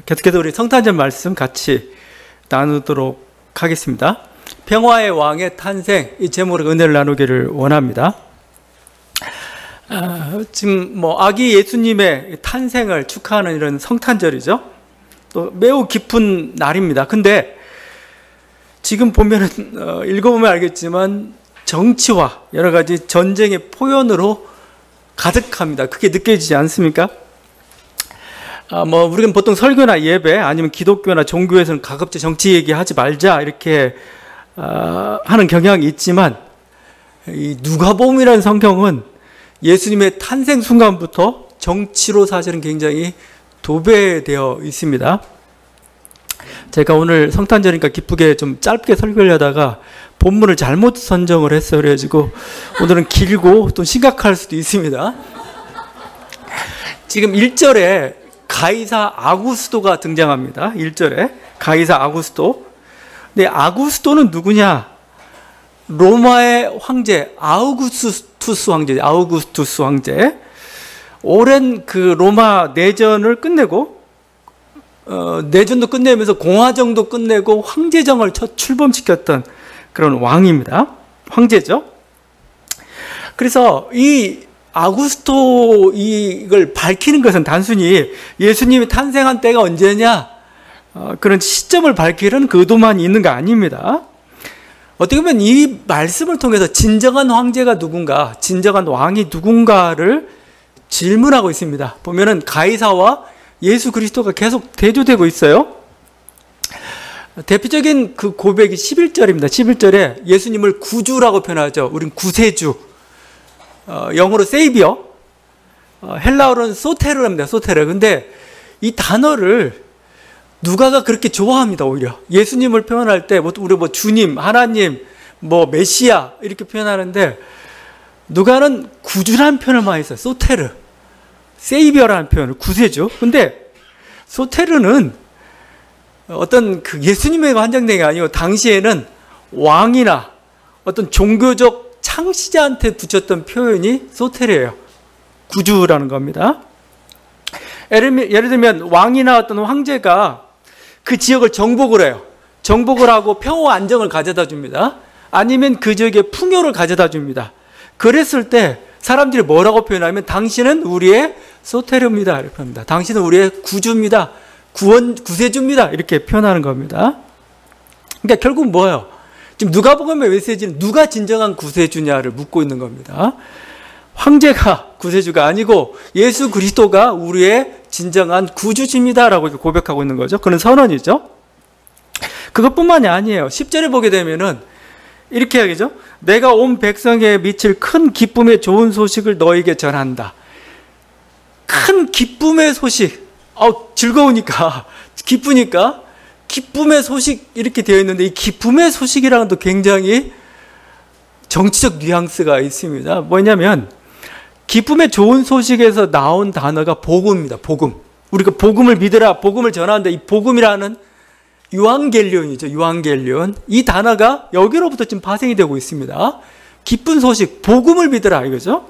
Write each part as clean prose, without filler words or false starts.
계속해서 우리 성탄절 말씀 같이 나누도록 하겠습니다. 평화의 왕의 탄생, 이 제목으로 은혜를 나누기를 원합니다. 지금 아기 예수님의 탄생을 축하하는 이런 성탄절이죠. 또 매우 기쁜 날입니다. 근데 지금 보면은 읽어보면 알겠지만 정치와 여러 가지 전쟁의 포연으로 가득합니다. 그게 느껴지지 않습니까? 우리는 보통 설교나 예배 아니면 기독교나 종교에서는 가급적 정치 얘기하지 말자 이렇게 하는 경향이 있지만, 이 누가복음이라는 성경은 예수님의 탄생 순간부터 정치로 사실은 굉장히 도배되어 있습니다. 제가 오늘 성탄절이니까 기쁘게 좀 짧게 설교를 하다가 본문을 잘못 선정을 했어요. 그래가지고 오늘은 길고 또 심각할 수도 있습니다. 지금 1절에 가이사 아구스토가 등장합니다. 1절에 가이사 아구스토. 근데 아구스토는 누구냐? 로마의 황제 아우구스투스 황제. 아우구스투스 황제. 오랜 그 로마 내전을 끝내고 내전도 끝내면서 공화정도 끝내고 황제정을 첫 출범시켰던 그런 왕입니다. 황제죠. 그래서 이 아구스토 이걸 밝히는 것은 단순히 예수님이 탄생한 때가 언제냐 그런 시점을 밝히는 그 의도만 있는 거 아닙니다. 어떻게 보면 이 말씀을 통해서 진정한 황제가 누군가, 진정한 왕이 누군가를 질문하고 있습니다. 보면은 가이사와 예수 그리스도가 계속 대조되고 있어요. 대표적인 그 고백이 11절입니다. 11절에 예수님을 구주라고 표현하죠. 우린 구세주. 영어로 세이비어. 헬라어로는 소테르입니다. 소테르. 근데 이 단어를 누가가 그렇게 좋아합니다. 오히려 예수님을 표현할 때 우리 주님, 하나님, 메시아 이렇게 표현하는데 누가는 구주라는 표현을 많이 써요. 소테르. 세이비어라는 표현을 구세주. 근데 소테르는 어떤 그 예수님의 환장된 게 아니고 당시에는 왕이나 어떤 종교적 창시자한테 붙였던 표현이 소테르예요. 구주라는 겁니다. 예를 들면 왕이나 어떤 황제가 그 지역을 정복을 해요. 정복을 하고 평화 안정을 가져다 줍니다. 아니면 그 지역에 풍요를 가져다 줍니다. 그랬을 때 사람들이 뭐라고 표현하면 당신은 우리의 소테르입니다. 이렇게 합니다. 당신은 우리의 구주입니다. 구세주입니다. 이렇게 표현하는 겁니다. 그러니까 결국 뭐예요? 지금 누가복음의 메시지는 누가 진정한 구세주냐를 묻고 있는 겁니다. 황제가 구세주가 아니고 예수 그리스도가 우리의 진정한 구주십니다라고 이렇게 고백하고 있는 거죠. 그런 선언이죠. 그것뿐만이 아니에요. 10절에 보게 되면은 이렇게 하겠죠. 내가 온 백성에 미칠 큰 기쁨의 좋은 소식을 너에게 전한다. 큰 기쁨의 소식. 즐거우니까, 기쁘니까, 기쁨의 소식 이렇게 되어 있는데 이 기쁨의 소식이랑은 또 굉장히 정치적 뉘앙스가 있습니다. 뭐냐면 기쁨의 좋은 소식에서 나온 단어가 복음입니다. 복음. 우리가 복음을 믿으라, 복음을 전하는데 이 복음이라는 유앙겔리온이죠. 유앙겔리온. 이 단어가 여기로부터 지금 파생이 되고 있습니다. 기쁜 소식, 복음을 믿으라 이거죠.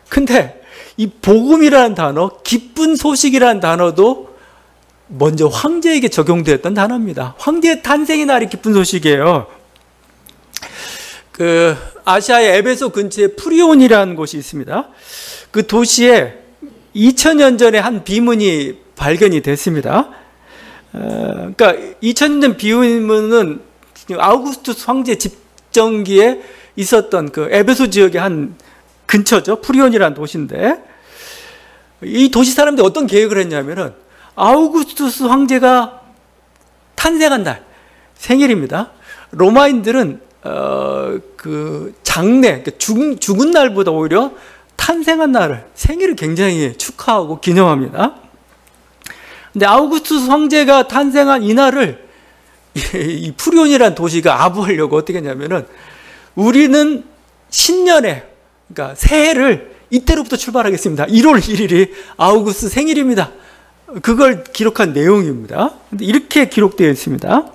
근데 이 복음이라는 단어, 기쁜 소식이라는 단어도 먼저 황제에게 적용되었던 단어입니다. 황제의 탄생의 날이 기쁜 소식이에요. 아시아의 에베소 근처에 프리온이라는 곳이 있습니다. 그 도시에 2000년 전에 한 비문이 발견이 됐습니다. 그러니까 2000년 전 비문은 아우구스투스 황제 집정기에 있었던 그 에베소 지역의 한 근처죠. 프리온이라는 도시인데 이 도시 사람들이 어떤 계획을 했냐면은 아우구스투스 황제가 탄생한 날 생일입니다. 로마인들은 그 장례, 죽은 날보다 오히려 탄생한 날을 생일을 굉장히 축하하고 기념합니다. 근데 아우구스투스 황제가 탄생한 이 날을 이 프리온이라는 도시가 아부하려고 어떻게 했냐면은 우리는 신년에 그러니까 새해를 이때로부터 출발하겠습니다. 1월 1일이 아우구스투스 생일입니다. 그걸 기록한 내용입니다. 근데 이렇게 기록되어 있습니다.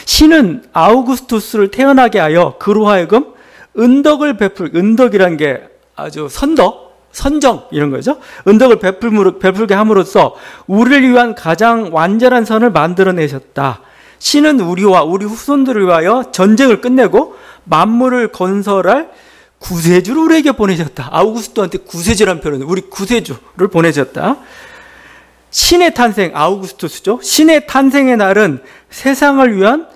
신은 아우구스투스를 태어나게 하여 그로 하여금 은덕을 베풀, 은덕이란 게 아주 선덕, 선정 이런 거죠. 은덕을 베풀게 함으로써 우리를 위한 가장 완전한 선을 만들어내셨다. 신은 우리와 우리 후손들을 위하여 전쟁을 끝내고 만물을 건설할 구세주를 우리에게 보내셨다. 아우구스토한테 구세주라는 표현은 우리 구세주를 보내셨다. 신의 탄생, 아우구스토스죠. 신의 탄생의 날은 세상을 위한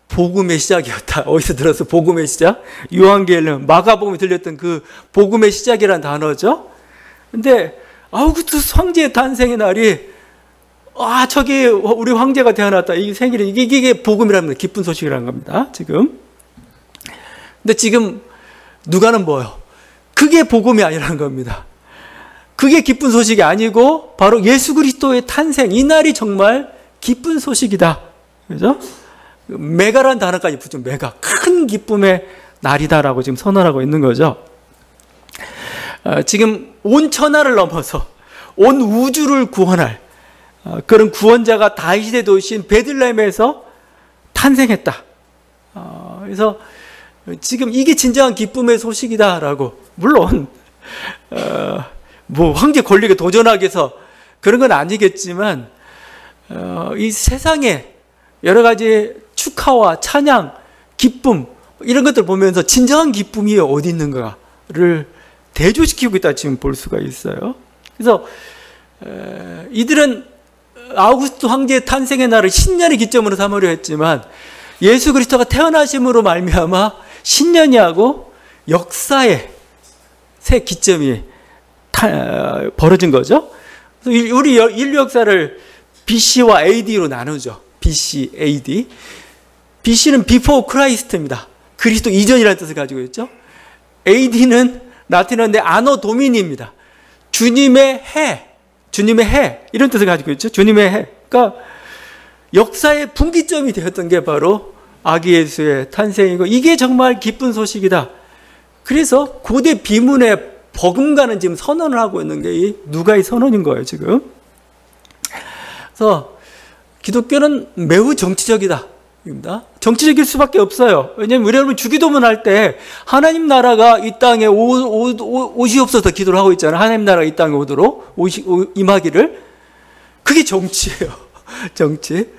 복음의 시작이었다. 어디서 들어서 복음의 시작? 요한계시록, 마가복음에 들렸던 그 복음의 시작이라는 단어죠. 근데 아우구스토스 황제의 탄생의 날이 저기 우리 황제가 태어났다. 이 생일이 이게 복음이라는 겁니다. 기쁜 소식이라는 겁니다. 지금. 근데 지금 누가는 뭐요? 그게 복음이 아니라는 겁니다. 그게 기쁜 소식이 아니고 바로 예수 그리스도의 탄생, 이 날이 정말 기쁜 소식이다. 그죠? 메가라는 단어까지 붙죠. 메가. 큰 기쁨의 날이다라고 지금 선언하고 있는 거죠. 지금 온 천하를 넘어서 온 우주를 구원할 그런 구원자가 다윗의 도시인 베들레헴에서 탄생했다. 그래서 지금 이게 진정한 기쁨의 소식이다라고. 물론 뭐 황제 권력에 도전하기 위해서 그런 건 아니겠지만 이 세상에 여러 가지 축하와 찬양, 기쁨 이런 것들 보면서 진정한 기쁨이 어디 있는가를 대조시키고 있다 지금 볼 수가 있어요. 그래서 이들은 아우구스토 황제의 탄생의 날을 신년의 기점으로 삼으려 했지만 예수 그리스도가 태어나심으로 말미암아 신년이 하고 역사의 새 기점이 벌어진 거죠. 그래서 우리 인류 역사를 BC와 AD로 나누죠. BC, AD. BC는 Before Christ입니다. 그리스도 이전이라는 뜻을 가지고 있죠. AD는 라틴어인데 아노 도미니입니다. 주님의 해, 주님의 해 이런 뜻을 가지고 있죠. 주님의 해. 그러니까 역사의 분기점이 되었던 게 바로 아기 예수의 탄생이고 이게 정말 기쁜 소식이다. 그래서 고대 비문의 버금가는 지금 선언을 하고 있는 게 이 누가의 선언인 거예요, 지금. 그래서 기독교는 매우 정치적이다. 정치적일 수밖에 없어요. 왜냐하면 우리 여러분 주기도문 할 때 하나님 나라가 이 땅에 오시옵소서 기도를 하고 있잖아요. 하나님 나라가 이 땅에 오도록 임하기를. 그게 정치예요. 정치.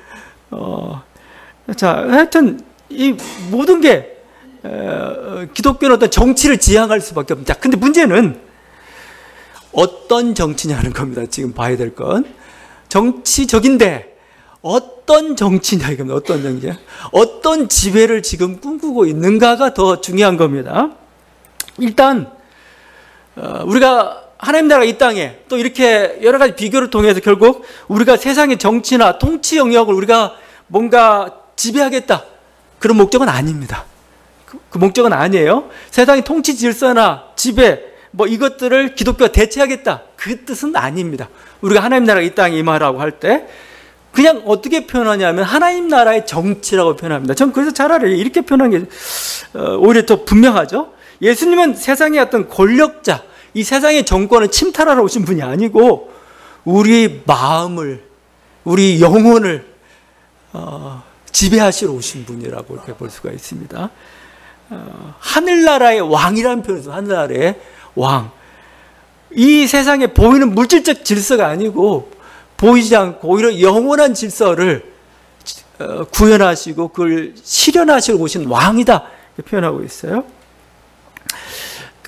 자, 하여튼 이 모든 게 기독교는 어떤 정치를 지향할 수밖에 없습니다. 근데 문제는 어떤 정치냐는 겁니다. 지금 봐야 될 건. 정치적인데 어떤 정치냐 이겁니다. 어떤 정치냐. 어떤 지배를 지금 꿈꾸고 있는가가 더 중요한 겁니다. 일단 우리가 하나님 나라가 이 땅에 또 이렇게 여러 가지 비교를 통해서 결국 우리가 세상의 정치나 통치 영역을 우리가 뭔가 지배하겠다. 그런 목적은 아닙니다. 그 목적은 아니에요. 세상의 통치 질서나 지배 뭐 이것들을 기독교가 대체하겠다. 그 뜻은 아닙니다. 우리가 하나님 나라가 이 땅에 임하라고 할 때 그냥 어떻게 표현하냐면 하나님 나라의 정치라고 표현합니다. 전 그래서 차라리 이렇게 표현하는 게 오히려 더 분명하죠. 예수님은 세상의 어떤 권력자, 이 세상의 정권을 침탈하러 오신 분이 아니고 우리 마음을, 우리 영혼을 지배하시러 오신 분이라고 이렇게 볼 수가 있습니다. 하늘나라의 왕이라는 표현에서 하늘나라의 왕. 이 세상에 보이는 물질적 질서가 아니고 보이지 않고 오히려 영원한 질서를 구현하시고 그걸 실현하시러 오신 왕이다 이렇게 표현하고 있어요.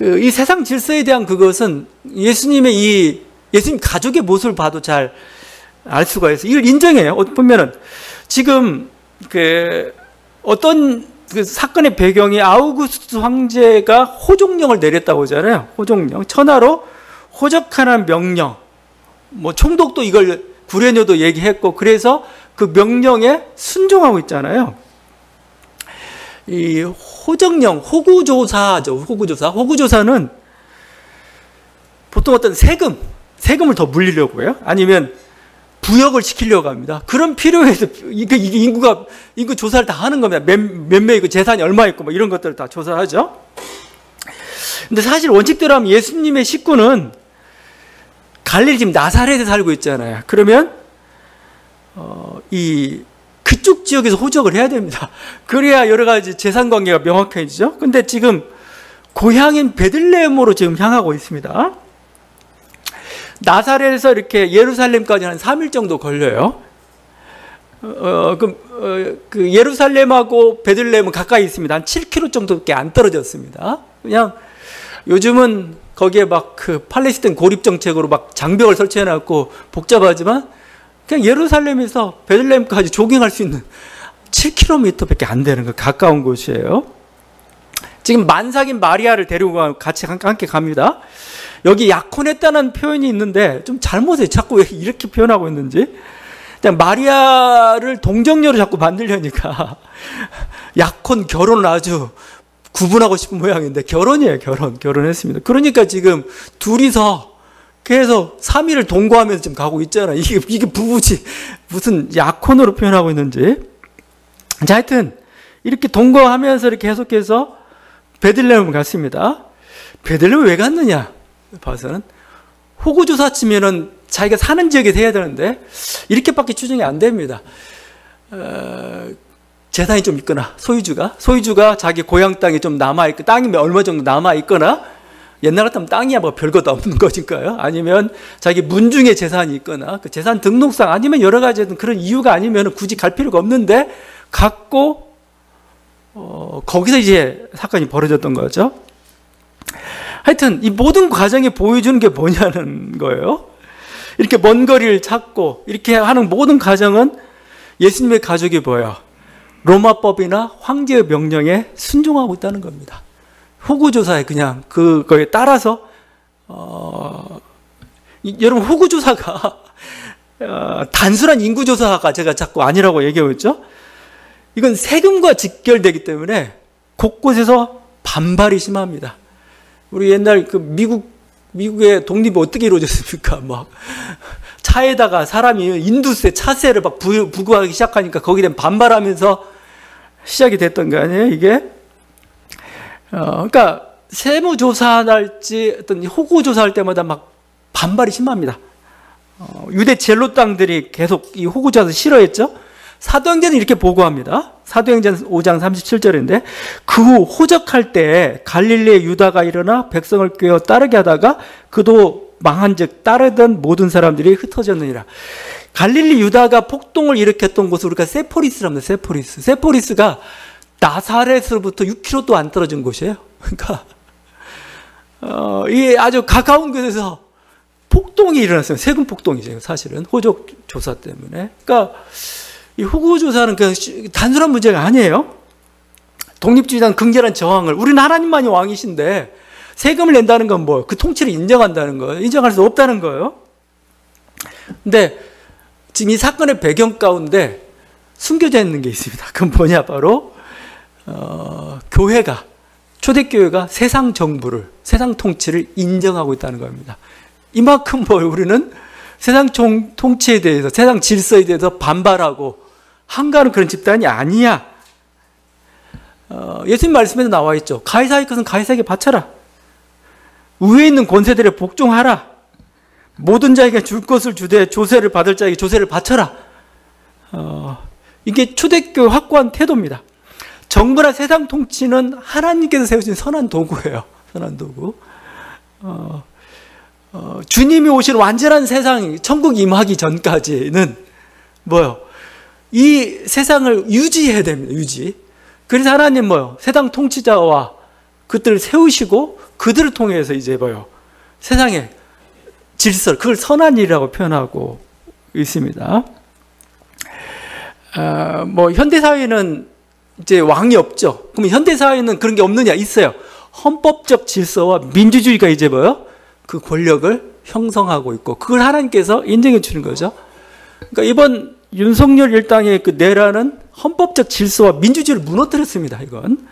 이 세상 질서에 대한 그것은 예수님의 예수님 가족의 모습을 봐도 잘 알 수가 있어요. 이걸 인정해요. 보면은 지금 어떤 사건의 배경이 아우구스투스 황제가 호종령을 내렸다고 하잖아요. 호종령. 천하로 호적하라는 명령. 뭐 총독도 이걸 구레뇨도 얘기했고 그래서 그 명령에 순종하고 있잖아요. 이 호정령, 호구조사죠. 호구조사는 보통 어떤 세금을 더 물리려고 해요. 아니면 부역을 시키려고 합니다. 그런 필요해서 인구 조사를 다 하는 겁니다. 몇 명이고 재산이 얼마 있고 뭐 이런 것들을 다 조사하죠. 근데 사실 원칙대로 하면 예수님의 식구는 갈릴리 지금 나사렛에 살고 있잖아요. 그러면 그쪽 지역에서 호적을 해야 됩니다. 그래야 여러 가지 재산 관계가 명확해지죠. 근데 지금 고향인 베들레헴으로 지금 향하고 있습니다. 나사렛에서 이렇게 예루살렘까지 한 3일 정도 걸려요. 그 예루살렘하고 베들레헴은 가까이 있습니다. 한 7km 정도밖에 안 떨어졌습니다. 그냥 요즘은 거기에 막 그 팔레스타인 고립 정책으로 막 장벽을 설치해 놨고 복잡하지만 그냥 예루살렘에서 베들레헴까지 조깅할 수 있는 7km밖에 안 되는 거 가까운 곳이에요. 지금 만삭인 마리아를 데리고 같이 함께 갑니다. 여기 약혼했다는 표현이 있는데 좀 잘못해. 자꾸 왜 이렇게 표현하고 있는지. 그냥 마리아를 동정녀로 자꾸 만들려니까 약혼, 결혼을 아주 구분하고 싶은 모양인데 결혼이에요. 결혼했습니다. 그러니까 지금 둘이서 계속 3일을 동거하면서 지금 가고 있잖아. 이게 부부지 무슨 약혼으로 표현하고 있는지. 자, 하여튼 이렇게 동거하면서 이렇게 계속해서 베들레헴을 갔습니다. 베들레헴 왜 갔느냐 봐서는 호구조사 치면은 자기가 사는 지역에서 해야 되는데 이렇게밖에 추정이 안 됩니다. 재산이 좀 있거나 소유주가 자기 고향 땅에 좀 남아있고 땅이 얼마 정도 남아있거나 옛날 같으면 땅이야 뭐 별것도 없는 거니까요. 아니면 자기 문중에 재산이 있거나 그 재산 등록상 아니면 여러 가지 그런 이유가 아니면 굳이 갈 필요가 없는데 갖고 거기서 이제 사건이 벌어졌던 거죠. 하여튼 이 모든 과정이 보여주는 게 뭐냐는 거예요. 이렇게 먼 거리를 찾고 이렇게 하는 모든 과정은 예수님의 가족이 뭐예요? 로마법이나 황제의 명령에 순종하고 있다는 겁니다. 호구조사에 그냥 그거에 따라서 여러분 호구조사가 단순한 인구조사가 제가 자꾸 아니라고 얘기하고 있죠. 이건 세금과 직결되기 때문에 곳곳에서 반발이 심합니다. 우리 옛날 그 미국의 독립이 어떻게 이루어졌습니까? 막 차에다가 사람이 인두세, 차세를 막 부과하기 시작하니까 거기에 대한 반발하면서 시작이 됐던 거 아니에요, 이게? 그러니까 세무조사할지 어떤 호구조사할 때마다 막 반발이 심합니다. 유대 젤로 땅들이 계속 이 호구조사를 싫어했죠. 사도행전은 이렇게 보고합니다. 사도행전 5장 37절인데 그 후 호적할 때 갈릴리의 유다가 일어나 백성을 꿰어 따르게 하다가 그도 망한즉 따르던 모든 사람들이 흩어졌느니라. 갈릴리 유다가 폭동을 일으켰던 곳을 우리가 세포리스랍니다. 세포리스가 나사렛으로부터 6km도 안 떨어진 곳이에요. 그러니까 이 아주 가까운 곳에서 폭동이 일어났어요. 세금 폭동이죠. 사실은 호적 조사 때문에. 그러니까 이 호구조사는 그냥 단순한 문제가 아니에요. 독립주의자는 긍정한 저항을 우리는 하나님만이 왕이신데 세금을 낸다는 건 뭐예요? 그 통치를 인정한다는 거예요. 인정할 수 없다는 거예요. 근데 지금 이 사건의 배경 가운데 숨겨져 있는 게 있습니다. 그건 뭐냐 바로 교회가 초대교회가 세상 정부를 세상 통치를 인정하고 있다는 겁니다. 이만큼 우리는 세상 통치에 대해서 세상 질서에 대해서 반발하고 한가하는 그런 집단이 아니야. 예수님 말씀에도 나와 있죠. 가이사의 것은 가이사에게 바쳐라. 위에 있는 권세들에 복종하라. 모든 자에게 줄 것을 주되 조세를 받을 자에게 조세를 바쳐라. 이게 초대교회 확고한 태도입니다. 정부나 세상 통치는 하나님께서 세우신 선한 도구예요. 선한 도구. 주님이 오신 완전한 세상, 천국 임하기 전까지는 뭐요? 이 세상을 유지해야 됩니다. 유지. 그래서 하나님 세상 통치자와 그들을 세우시고 그들을 통해서 이제 세상의 질서, 그걸 선한 일이라고 표현하고 있습니다. 현대사회는 이제 왕이 없죠. 그럼 현대사회는 그런 게 없느냐? 있어요. 헌법적 질서와 민주주의가 이제 그 권력을 형성하고 있고 그걸 하나님께서 인정해 주는 거죠. 그러니까 이번 윤석열 일당의 그 내란은 헌법적 질서와 민주주의를 무너뜨렸습니다. 이건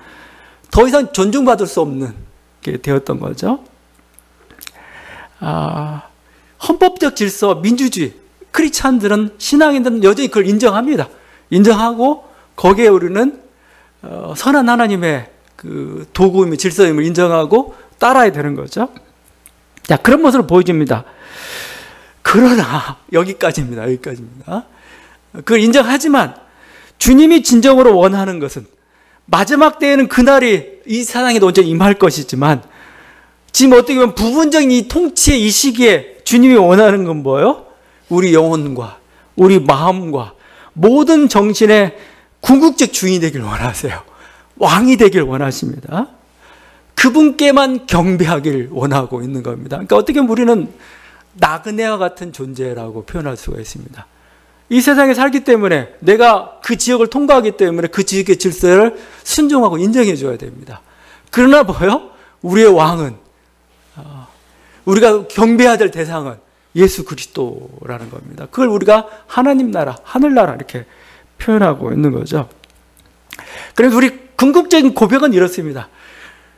더 이상 존중받을 수 없는 게 되었던 거죠. 헌법적 질서와 민주주의, 크리스찬들은 신앙인들은 여전히 그걸 인정합니다. 인정하고 거기에 우리는 선한 하나님의 그 도구임을 질서임을 인정하고 따라야 되는 거죠. 자, 그런 모습을 보여줍니다. 그러나 여기까지입니다. 그걸 인정하지만 주님이 진정으로 원하는 것은 마지막 때에는 그날이 이 세상에 온전히 임할 것이지만 지금 어떻게 보면 부분적인 이 통치의 이 시기에 주님이 원하는 건 뭐예요? 우리 영혼과 우리 마음과 모든 정신의 궁극적 주인이 되길 원하세요. 왕이 되길 원하십니다. 그분께만 경배하길 원하고 있는 겁니다. 그러니까 어떻게 보면 우리는 나그네와 같은 존재라고 표현할 수가 있습니다. 이 세상에 살기 때문에 내가 그 지역을 통과하기 때문에 그 지역의 질서를 순종하고 인정해 줘야 됩니다. 그러나 뭐요? 우리의 왕은, 우리가 경배해야 될 대상은 예수 그리스도라는 겁니다. 그걸 우리가 하나님 나라, 하늘나라 이렇게 표현하고 있는 거죠. 그래서 우리 궁극적인 고백은 이렇습니다.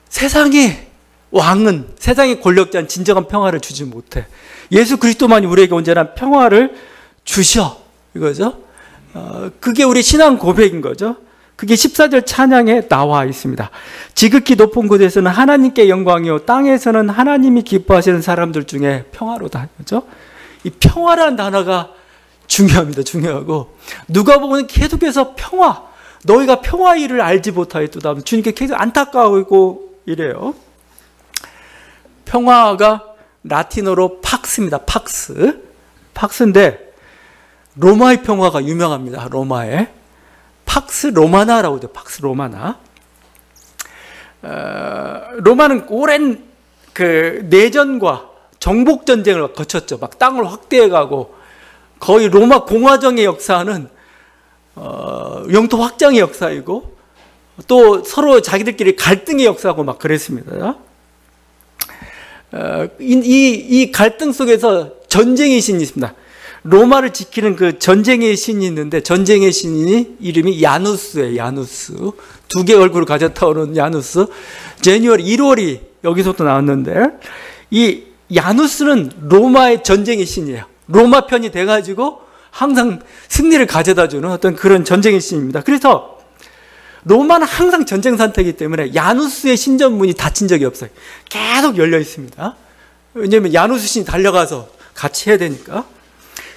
세상의 왕은, 세상의 권력자는 진정한 평화를 주지 못해. 예수 그리스도만이 우리에게 언제나 평화를 주셔. 이거죠. 그게 우리 신앙 고백인 거죠. 그게 14절 찬양에 나와 있습니다. 지극히 높은 곳에서는 하나님께 영광이요 땅에서는 하나님이 기뻐하시는 사람들 중에 평화로다. 그렇죠? 이 평화라는 단어가 중요합니다. 중요하고 누가복음은 계속해서 평화, 너희가 평화의 일을 알지 못하였도다. 주님께 계속 안타까워하고 이래요. 평화가 라틴어로 팍스입니다. 팍스인데 로마의 평화가 유명합니다. 로마의 팍스 로마나라고 하죠. 팍스 로마나. 로마는 오랜 그 내전과 정복 전쟁을 거쳤죠. 막 땅을 확대해가고 거의 로마 공화정의 역사는 영토 확장의 역사이고 또 서로 자기들끼리 갈등의 역사고 막 그랬습니다. 이 갈등 속에서 전쟁의 신이 있습니다. 로마를 지키는 그 전쟁의 신이 있는데 전쟁의 신이 이름이 야누스예요. 야누스. 두 개의 얼굴을 가졌다 오는 야누스. 제뉴얼 1월이 여기서부터 나왔는데 이 야누스는 로마의 전쟁의 신이에요. 로마 편이 돼가지고 항상 승리를 가져다주는 어떤 그런 전쟁의 신입니다. 그래서 로마는 항상 전쟁 상태이기 때문에 야누스의 신전문이 닫힌 적이 없어요. 계속 열려 있습니다. 왜냐하면 야누스 신이 달려가서 같이 해야 되니까.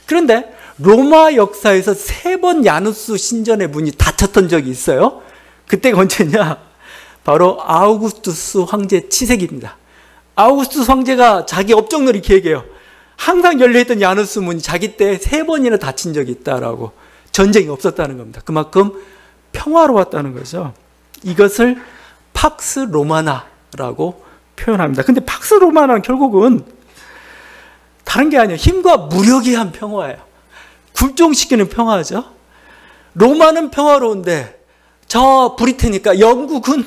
그런데 로마 역사에서 3번 야누스 신전의 문이 닫혔던 적이 있어요. 그때가 언제냐? 바로 아우구스투스 황제 치세기입니다. 아우구스투스 황제가 자기 업적을 이렇게 얘기해요. 항상 열려있던 야누스 문이 자기 때 3번이나 닫힌 적이 있다라고. 전쟁이 없었다는 겁니다. 그만큼 평화로웠다는 거죠. 이것을 팍스 로마나라고 표현합니다. 근데 팍스 로마나는 결국은 다른 게 아니에요. 힘과 무력에 의한 평화예요. 굴종시키는 평화죠. 로마는 평화로운데 저 브리튼이니까 영국은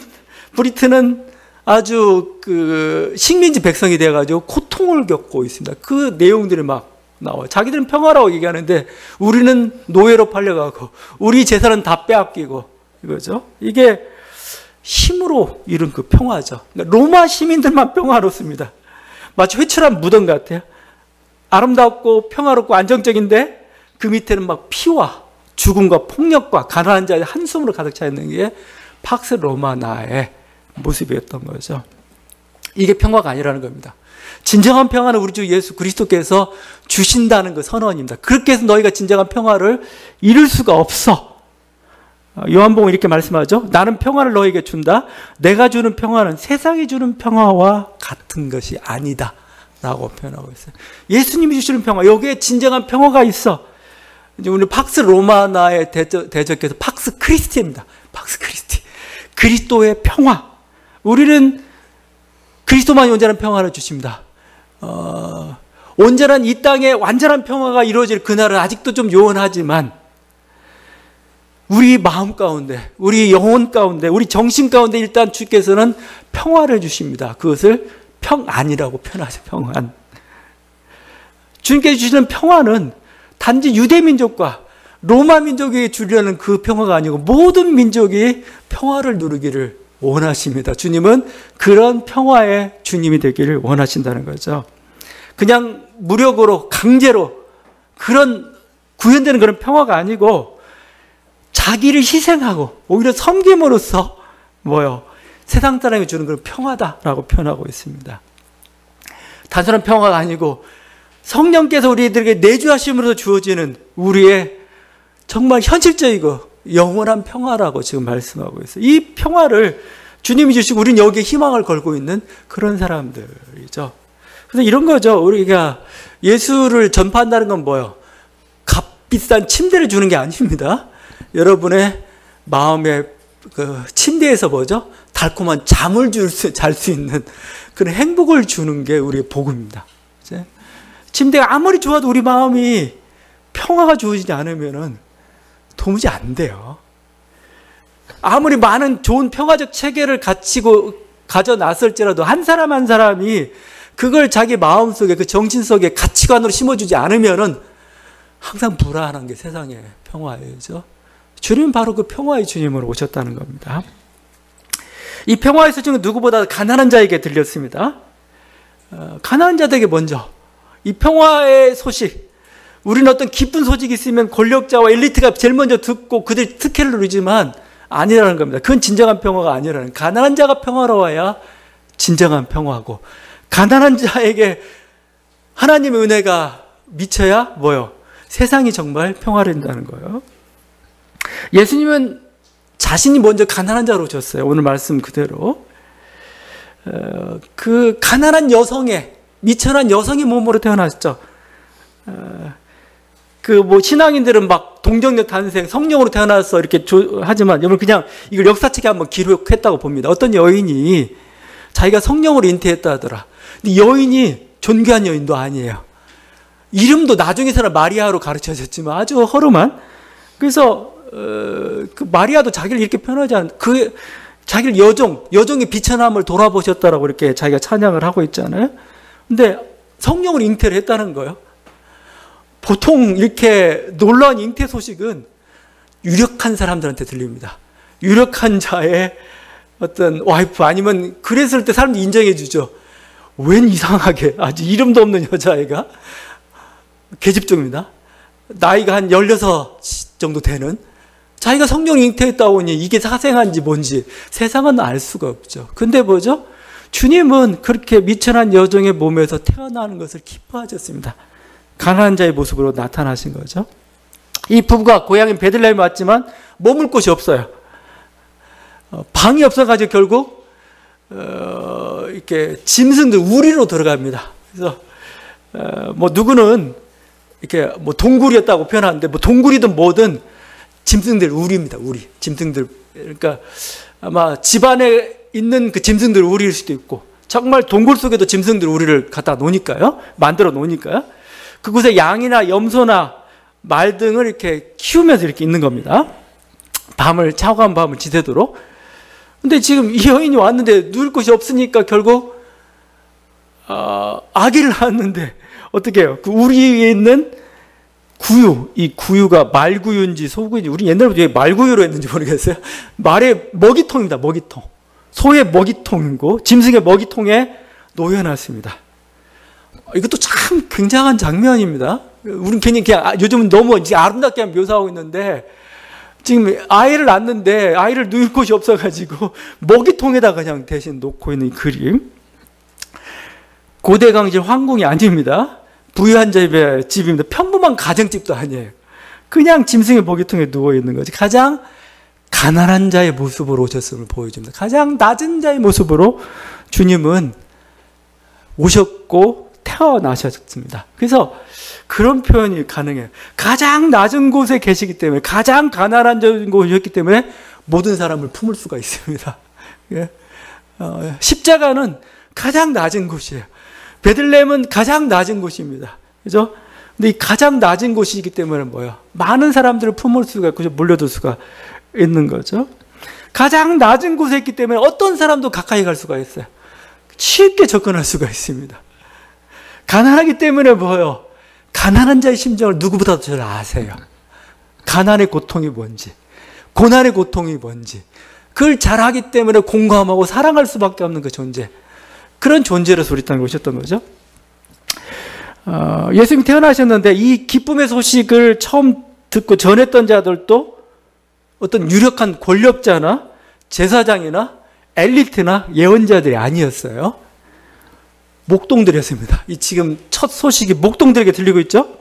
브리튼은 아주 그 식민지 백성이 돼가지고 고통을 겪고 있습니다. 그 내용들이 막 나와요. 자기들은 평화라고 얘기하는데 우리는 노예로 팔려가고 우리 재산은 다 빼앗기고 이거죠. 이게 힘으로 이룬 그 평화죠. 그러니까 로마 시민들만 평화롭습니다. 마치 회출한 무덤 같아요. 아름답고 평화롭고 안정적인데 그 밑에는 막 피와 죽음과 폭력과 가난한 자의 한숨으로 가득 차 있는 게 팍스 로마나의 모습이었던 거죠. 이게 평화가 아니라는 겁니다. 진정한 평화는 우리 주 예수 그리스도께서 주신다는 그 선언입니다. 그렇게 해서 너희가 진정한 평화를 이룰 수가 없어. 요한복음 이렇게 말씀하죠. 나는 평화를 너희에게 준다. 내가 주는 평화는 세상이 주는 평화와 같은 것이 아니다 라고 표현하고 있어요. 예수님이 주시는 평화, 여기에 진정한 평화가 있어. 이제 우리 팍스 로마나의 대적께서 팍스 크리스티입니다. 팍스 크리스티. 그리스도의 평화. 우리는 그리스도만이 온전한 평화를 주십니다. 온전한 이 땅에 완전한 평화가 이루어질 그날은 아직도 좀 요원하지만 우리 마음 가운데, 우리 영혼 가운데, 우리 정신 가운데 일단 주께서는 평화를 주십니다. 그것을 평안이라고 표현하죠. 평안. 주님께서 주시는 평화는 단지 유대민족과 로마 민족에게 주려는 그 평화가 아니고 모든 민족이 평화를 누리기를 원하십니다. 주님은 그런 평화의 주님이 되기를 원하신다는 거죠. 그냥 무력으로 강제로 그런 구현되는 그런 평화가 아니고 자기를 희생하고 오히려 섬김으로써 세상 사람이 주는 그런 평화다라고 표현하고 있습니다. 단순한 평화가 아니고 성령께서 우리들에게 내주하심으로써 주어지는 우리의 정말 현실적이고 영원한 평화라고 지금 말씀하고 있어요. 이 평화를 주님이 주시고 우리는 여기에 희망을 걸고 있는 그런 사람들이죠. 그래서 이런 거죠. 우리가 예수를 전파한다는 건 뭐예요? 값비싼 침대를 주는 게 아닙니다. 여러분의 마음의 그 침대에서 뭐죠? 달콤한 잠을 잘 수 있는 그런 행복을 주는 게 우리의 복음입니다. 침대가 아무리 좋아도 우리 마음이 평화가 주어지지 않으면은 도무지 안 돼요. 아무리 많은 좋은 평화적 체계를 가져놨을지라도 한 사람 한 사람이 그걸 자기 마음속에 그 정신 속에 가치관으로 심어주지 않으면은 항상 불안한 게 세상의 평화예요. 주님은 바로 그 평화의 주님으로 오셨다는 겁니다. 이 평화의 소식은 누구보다 가난한 자에게 들렸습니다. 가난한 자들에게 먼저 이 평화의 소식, 우리는 어떤 기쁜 소식이 있으면 권력자와 엘리트가 제일 먼저 듣고 그들이 특혜를 누리지만 아니라는 겁니다. 그건 진정한 평화가 아니라는, 가난한 자가 평화로워야 진정한 평화고, 가난한 자에게 하나님의 은혜가 미쳐야 뭐요? 세상이 정말 평화된다는 거예요. 예수님은 자신이 먼저 가난한 자로 오셨어요. 오늘 말씀 그대로. 그 가난한 여성의, 미천한 여성의 몸으로 태어나셨죠. 신앙인들은 막 동정녀 탄생, 성령으로 태어나서 이렇게 하지만, 여러분 그냥 이걸 역사책에 한번 기록했다고 봅니다. 어떤 여인이 자기가 성령으로 잉태했다 하더라. 근데 여인이 존귀한 여인도 아니에요. 이름도 나중에서는 마리아로 가르쳐졌지만 아주 허름한. 그래서 그 마리아도 자기를 이렇게 표현하지 않은, 자기를 여종의 비천함을 돌아보셨다라고 이렇게 자기가 찬양을 하고 있잖아요. 근데 성령으로 잉태를 했다는 거예요. 보통 이렇게 놀라운 잉태 소식은 유력한 사람들한테 들립니다. 유력한 자의 어떤 와이프, 아니면 그랬을 때 사람들이 인정해 주죠. 웬 이상하게 아주 이름도 없는 여자애가, 계집종입니다. 나이가 한 16 정도 되는, 자기가 성령 잉태했다고 하니 이게 사생한지 뭔지 세상은 알 수가 없죠. 근데 뭐죠? 주님은 그렇게 미천한 여종의 몸에서 태어나는 것을 기뻐하셨습니다. 가난한 자의 모습으로 나타나신 거죠. 이 부부가 고향인 베들레헴에 왔지만 머물 곳이 없어요. 방이 없어가지고 결국 이렇게 짐승들 우리로 들어갑니다. 그래서 누구는 이렇게 동굴이었다고 표현하는데, 동굴이든 뭐든 짐승들 우리입니다. 우리 짐승들. 그러니까 아마 집안에 있는 그 짐승들 우리일 수도 있고, 정말 동굴 속에도 짐승들 우리를 갖다 놓으니까요. 만들어 놓으니까요. 그곳에 양이나 염소나 말 등을 이렇게 키우면서 이렇게 있는 겁니다. 차가운 밤을 지새도록. 근데 지금 이 여인이 왔는데 누울 곳이 없으니까 결국 아기를 낳았는데 어떻게 해요? 그 우리에 있는 구유, 이 구유가 말구유인지 소구유인지, 우리 옛날부터 왜 말구유로 했는지 모르겠어요. 말의 먹이통입니다. 먹이통. 소의 먹이통이고 짐승의 먹이통에 놓여놨습니다. 이것도 참 굉장한 장면입니다. 우리는 그냥 요즘은 너무 아름답게 묘사하고 있는데, 지금 아이를 낳는데 아이를 누울 곳이 없어가지고 먹이통에다 그냥 대신 놓고 있는 이 그림. 고대 강실 황궁이 아닙니다. 부유한 자의 집입니다. 평범한 가정집도 아니에요. 그냥 짐승의 먹이통에 누워있는 거지. 가장 가난한 자의 모습으로 오셨음을 보여줍니다. 가장 낮은 자의 모습으로 주님은 오셨고 태어나셨습니다. 그래서 그런 표현이 가능해요. 가장 낮은 곳에 계시기 때문에, 가장 가난한 곳이었기 때문에 모든 사람을 품을 수가 있습니다. 십자가는 가장 낮은 곳이에요. 베들레헴은 가장 낮은 곳입니다. 그죠? 근데 이 가장 낮은 곳이기 때문에 뭐예요? 많은 사람들을 품을 수가 있고 물려둘 수가 있는 거죠. 가장 낮은 곳에 있기 때문에 어떤 사람도 가까이 갈 수가 있어요. 쉽게 접근할 수가 있습니다. 가난하기 때문에 뭐예요? 가난한 자의 심정을 누구보다도 잘 아세요. 가난의 고통이 뭔지, 고난의 고통이 뭔지, 그걸 잘 하기 때문에 공감하고 사랑할 수밖에 없는 그 존재, 그런 존재로서 우리 땅에 오셨던 거죠. 예수님이 태어나셨는데 이 기쁨의 소식을 처음 듣고 전했던 자들도 어떤 유력한 권력자나 제사장이나 엘리트나 예언자들이 아니었어요. 목동들이었습니다. 이 지금 첫 소식이 목동들에게 들리고 있죠?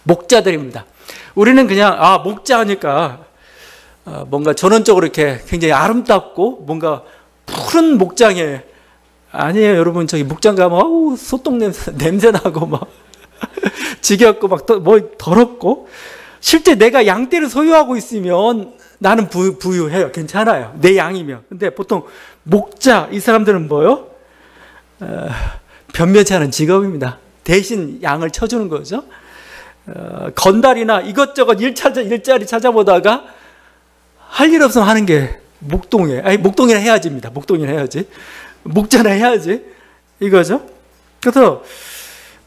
목자들입니다. 우리는 그냥 목자니까 뭔가 전원적으로 이렇게 굉장히 아름답고 뭔가 푸른 목장에 아니에요, 여러분. 저기 목장 가면 어우, 소똥 냄새 나고 막 지겹고 막 뭐 더럽고, 실제 내가 양떼를 소유하고 있으면 나는 부유해요. 괜찮아요. 내 양이면. 근데 보통 목자, 이 사람들은 뭐요? 변변치 않은 직업입니다. 대신 양을 쳐주는 거죠. 건달이나 이것저것 일자리 찾아보다가 할 일 없으면 하는 게 목동이에요. 아니, 목동이나 해야지입니다. 목동이나 해야지. 목자나 해야지. 이거죠. 그래서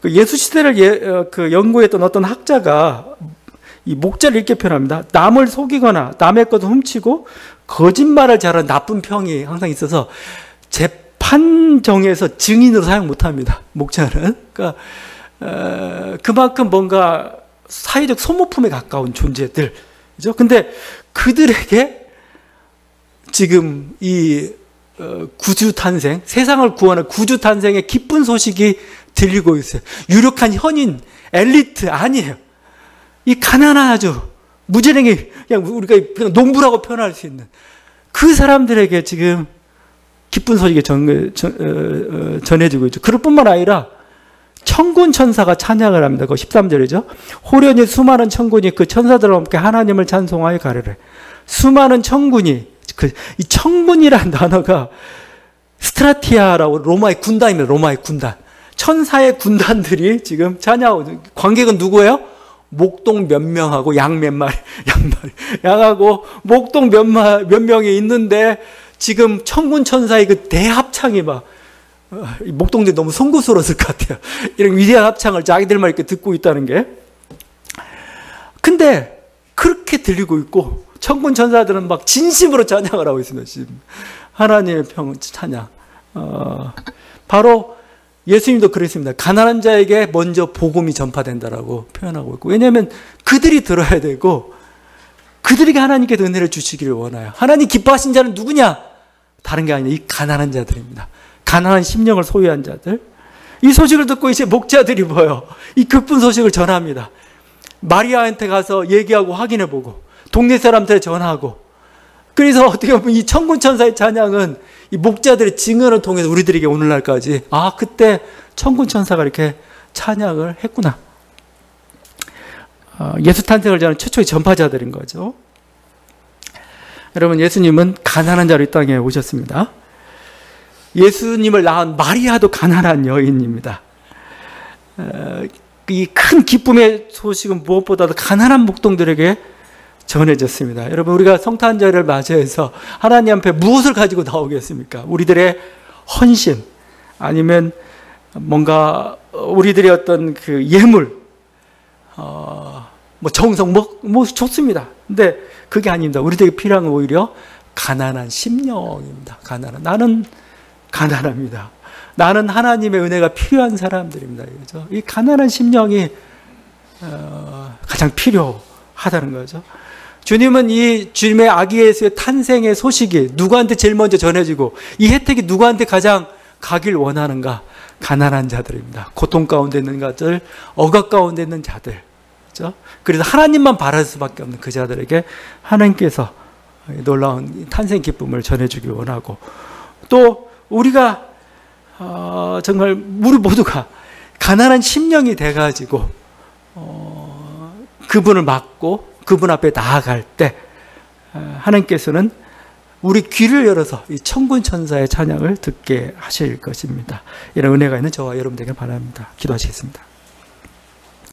예수 시대를 연구했던 어떤 학자가 이 목자를 이렇게 표현합니다. 남을 속이거나 남의 것을 훔치고 거짓말을 잘하는 나쁜 평이 항상 있어서 재판정에서 증인으로 사용 못합니다. 목자는. 그러니까 그만큼 뭔가 사회적 소모품에 가까운 존재들. 그죠? 근데 그들에게 지금 이 구주 탄생, 세상을 구원할 구주 탄생의 기쁜 소식이 들리고 있어요. 유력한 현인, 엘리트 아니에요. 이 가난한 아주 무지랭이, 그냥 우리가 그냥 농부라고 표현할 수 있는 그 사람들에게 지금 기쁜 소식이 전해지고 있죠. 그럴 뿐만 아니라 천군 천사가 찬양을 합니다. 그 13절이죠. 호련히 수많은 천군이 그 천사들과 함께 하나님을 찬송하여 가르래. 수많은 천군이, 이 천군이라는 단어가 스트라티아라고 로마의 군단입니다. 로마의 군단. 천사의 군단들이 지금 찬양하고, 관객은 누구예요? 목동 몇 명하고 양 몇 마리, 양하고 목동 몇 명이 있는데 지금 천군 천사의 그 대합창이 막, 목동들이 너무 송구스러웠을 것 같아요. 이런 위대한 합창을 자기들만 이렇게 듣고 있다는 게. 근데 그렇게 들리고 있고 천군 천사들은 막 진심으로 찬양을 하고 있습니다. 지금 하나님의 평 찬양. 바로 예수님도 그랬습니다. 가난한 자에게 먼저 복음이 전파된다라고 표현하고 있고, 왜냐하면 그들이 들어야 되고 그들에게 하나님께 은혜를 주시기를 원해요. 하나님 기뻐하신 자는 누구냐? 다른 게 아니라 이 가난한 자들입니다. 가난한 심령을 소유한 자들. 이 소식을 듣고 이제 목자들이 뭐예요? 이 기쁜 소식을 전합니다. 마리아한테 가서 얘기하고 확인해보고 동네 사람들한테 전하고. 그래서 어떻게 보면 이 천군 천사의 찬양은 이 목자들의 증언을 통해서 우리들에게 오늘날까지, 아, 그때 천군 천사가 이렇게 찬양을 했구나. 예수 탄생을 전하는 최초의 전파자들인 거죠. 여러분, 예수님은 가난한 자로 이 땅에 오셨습니다. 예수님을 낳은 마리아도 가난한 여인입니다. 이 큰 기쁨의 소식은 무엇보다도 가난한 목동들에게 전해졌습니다. 여러분, 우리가 성탄절을 맞이해서 하나님 앞에 무엇을 가지고 나오겠습니까? 우리들의 헌신, 아니면 뭔가 우리들의 어떤 그 예물, 뭐 정성, 뭐 좋습니다. 근데 그게 아닙니다. 우리들에게 필요한 건 오히려 가난한 심령입니다. 나는 가난합니다. 나는 하나님의 은혜가 필요한 사람들입니다. 그렇죠? 이 가난한 심령이 가장 필요하다는 거죠. 주님은 이 주님의 아기 예수의 탄생의 소식이 누구한테 제일 먼저 전해지고 이 혜택이 누구한테 가장 가길 원하는가? 가난한 자들입니다. 고통 가운데 있는 자들, 억압 가운데 있는 자들. 그렇죠? 그래서 하나님만 바랄 수밖에 없는 그 자들에게 하나님께서 놀라운 탄생 기쁨을 전해주길 원하고, 또 우리가 정말 우리 모두가 가난한 심령이 돼가지고 그분을 맡고 그분 앞에 나아갈 때 하나님께서는 우리 귀를 열어서 이 천군 천사의 찬양을 듣게 하실 것입니다. 이런 은혜가 있는 저와 여러분 되길 바랍니다. 기도하시겠습니다.